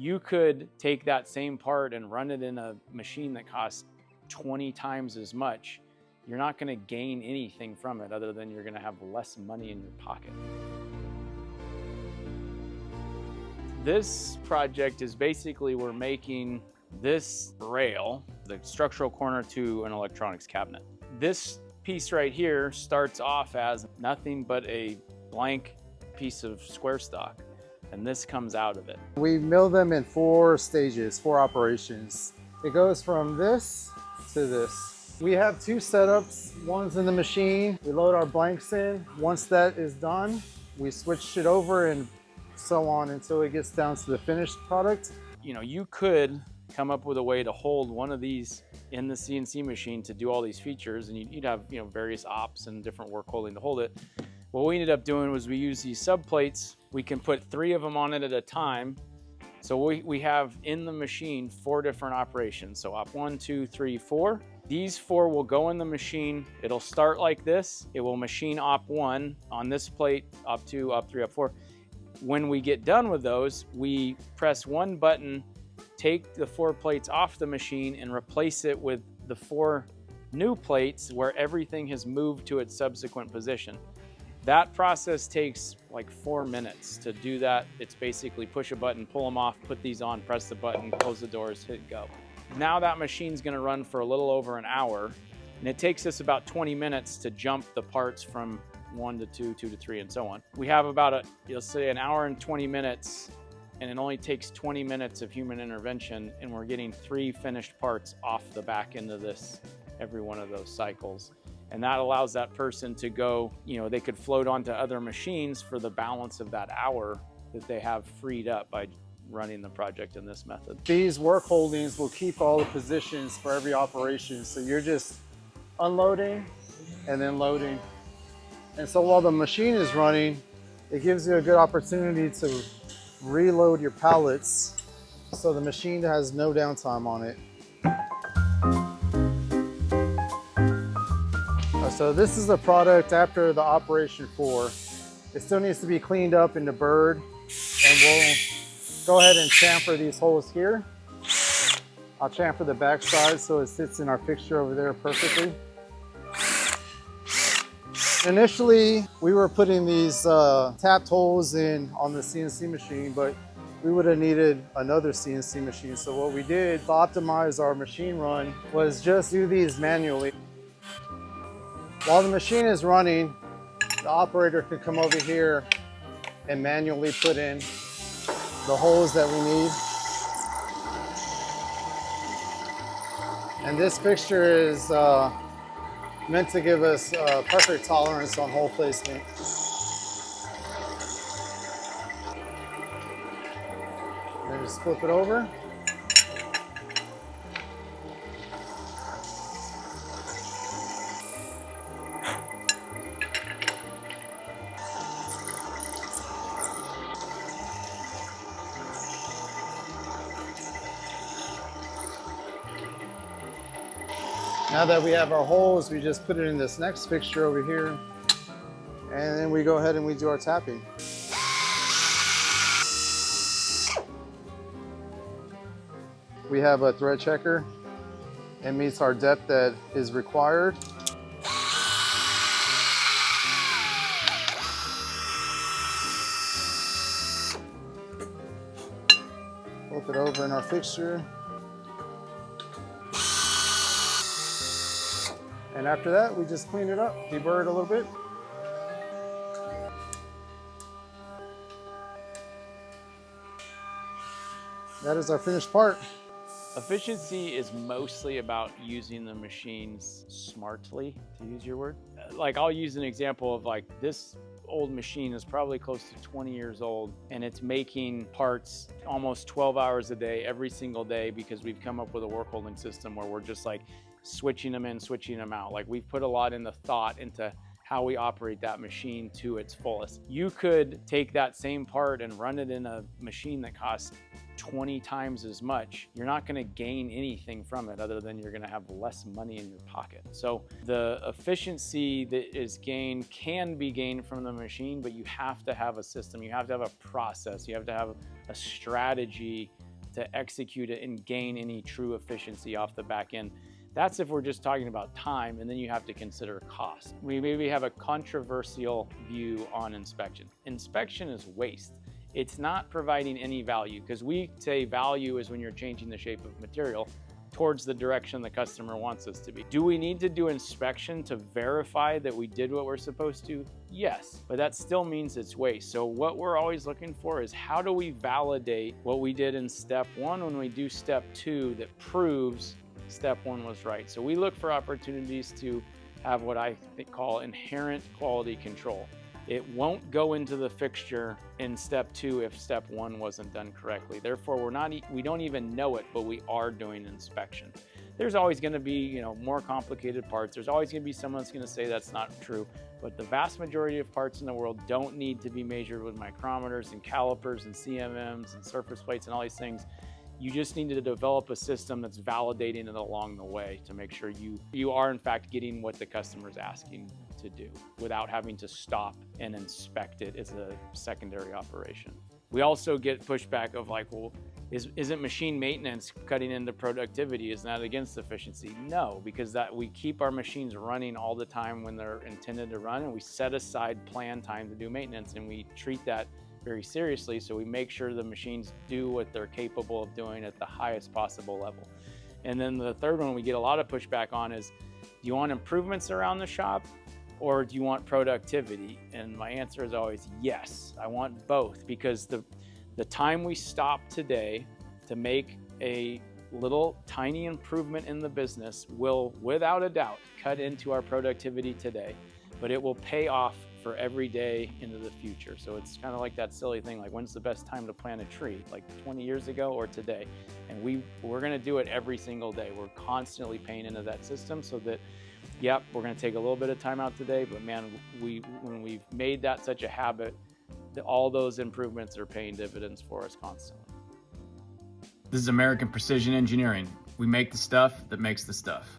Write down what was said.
You could take that same part and run it in a machine that costs 20 times as much. You're not going to gain anything from it other than you're going to have less money in your pocket. This project is basically we're making this rail, the structural corner to an electronics cabinet. This piece right here starts off as nothing but a blank piece of square stock, and this comes out of it. We mill them in 4 stages, 4 operations. It goes from this to this. We have 2 setups. One's in the machine. We load our blanks in. Once that is done, we switch it over and so on until it gets down to the finished product. You know, you could come up with a way to hold one of these in the CNC machine to do all these features, and you'd have, you know, various ops and different work holding to hold it. What we ended up doing was we use these subplates. We can put 3 of them on it at a time. So we have in the machine 4 different operations. So op 1, 2, 3, 4. These 4 will go in the machine. It'll start like this. It will machine op 1 on this plate, op 2, op 3, op 4. When we get done with those, we press one button, take the 4 plates off the machine and replace it with the 4 new plates where everything has moved to its subsequent position. That process takes like 4 minutes to do that. It's basically push a button, pull them off, put these on, press the button, close the doors, hit go. Now that machine's gonna run for a little over an hour, and it takes us about 20 minutes to jump the parts from 1 to 2, 2 to 3, and so on. We have about you'll say an hour and 20 minutes, and it only takes 20 minutes of human intervention, and we're getting 3 finished parts off the back end of this, every one of those cycles. And that allows that person to go, you know, they could float onto other machines for the balance of that hour that they have freed up by running the project in this method. These work holdings will keep all the positions for every operation. So you're just unloading and then loading. And so while the machine is running, it gives you a good opportunity to reload your pallets so the machine has no downtime on it. So this is the product after the operation 4. It still needs to be cleaned up in the bird, and we'll go ahead and chamfer these holes here. I'll chamfer the back side so it sits in our fixture over there perfectly. Initially, we were putting these tapped holes in on the CNC machine, but we would have needed another CNC machine. So what we did to optimize our machine run was just do these manually. While the machine is running, the operator could come over here and manually put in the holes that we need. And this fixture is meant to give us perfect tolerance on hole placement. And just flip it over. Now that we have our holes, we just put it in this next fixture over here, and then we go ahead and we do our tapping. We have a thread checker. It meets our depth that is required. Flip it over in our fixture. And after that, we just clean it up, deburr it a little bit. That is our finished part. Efficiency is mostly about using the machines smartly, to use your word. Like, I'll use an example of like this old machine is probably close to 20 years old, and it's making parts almost 12 hours a day, every single day, because we've come up with a work holding system where we're just like switching them in, switching them out. Like, we've put a lot in the thought into how we operate that machine to its fullest. You could take that same part and run it in a machine that costs 20 times as much. You're not gonna gain anything from it other than you're gonna have less money in your pocket. So the efficiency that is gained can be gained from the machine, but you have to have a system, you have to have a process, you have to have a strategy to execute it and gain any true efficiency off the back end. That's if we're just talking about time, and then you have to consider cost. We maybe have a controversial view on inspection. Inspection is waste. It's not providing any value, because we say value is when you're changing the shape of material towards the direction the customer wants us to be. Do we need to do inspection to verify that we did what we're supposed to? Yes, but that still means it's waste. So what we're always looking for is, how do we validate what we did in step one when we do step two that proves step one was right? So we look for opportunities to have what I call inherent quality control. It won't go into the fixture in step two if step one wasn't done correctly. Therefore, we don't even know it, but we are doing inspection. There's always going to be, more complicated parts. There's always going to be someone that's going to say that's not true. But the vast majority of parts in the world don't need to be measured with micrometers and calipers and CMMs and surface plates and all these things. You just need to develop a system that's validating it along the way to make sure you are in fact getting what the customer's asking to do without having to stop and inspect it as a secondary operation. We also get pushback of like, well, isn't machine maintenance cutting into productivity? Isn't that against efficiency? No, because we keep our machines running all the time when they're intended to run, and we set aside plan time to do maintenance, and we treat that very seriously. So we make sure the machines do what they're capable of doing at the highest possible level. And then the third one we get a lot of pushback on is, do you want improvements around the shop, or do you want productivity? And my answer is always yes. I want both, because the time we stop today to make a little tiny improvement in the business will, without a doubt, cut into our productivity today, but it will pay off for every day into the future. So it's kind of like that silly thing, like, when's the best time to plant a tree? Like 20 years ago or today? And we're gonna do it every single day. We're constantly paying into that system so that, yep, we're gonna take a little bit of time out today, but man, when we've made that such a habit, all those improvements are paying dividends for us constantly. This is American Precision Engineering. We make the stuff that makes the stuff.